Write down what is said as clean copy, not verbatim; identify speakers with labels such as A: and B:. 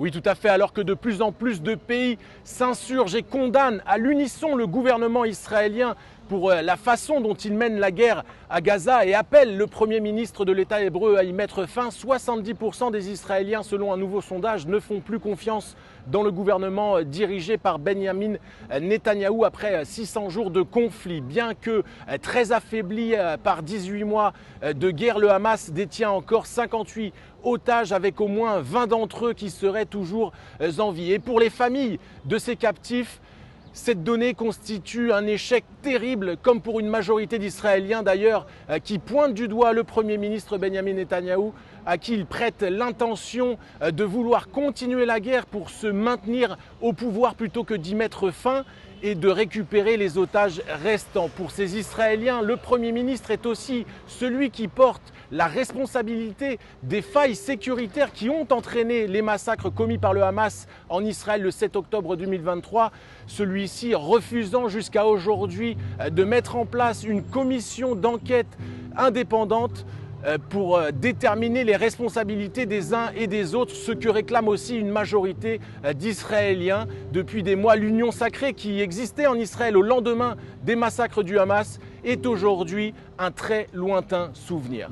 A: Oui, tout à fait, alors que de plus en plus de pays s'insurgent et condamnent à l'unisson le gouvernement israélien pour la façon dont il mène la guerre à Gaza et appelle le Premier ministre de l'État hébreu à y mettre fin. 70% des Israéliens, selon un nouveau sondage, ne font plus confiance dans le gouvernement dirigé par Benyamin Netanyahou après 600 jours de conflit. Bien que très affaibli par 18 mois de guerre, le Hamas détient encore 58 otages avec au moins 20 d'entre eux qui seraient toujours en vie. Et pour les familles de ces captifs, cette donnée constitue un échec terrible, comme pour une majorité d'Israéliens d'ailleurs, qui pointent du doigt le Premier ministre Benyamin Netanyahou, à qui il prête l'intention de vouloir continuer la guerre pour se maintenir au pouvoir plutôt que d'y mettre fin et de récupérer les otages restants. Pour ces Israéliens, le Premier ministre est aussi celui qui porte la responsabilité des failles sécuritaires qui ont entraîné les massacres commis par le Hamas en Israël le 7 octobre 2023, celui-ci refusant jusqu'à aujourd'hui de mettre en place une commission d'enquête indépendante pour déterminer les responsabilités des uns et des autres, ce que réclame aussi une majorité d'Israéliens. Depuis des mois, l'union sacrée qui existait en Israël au lendemain des massacres du Hamas est aujourd'hui un très lointain souvenir.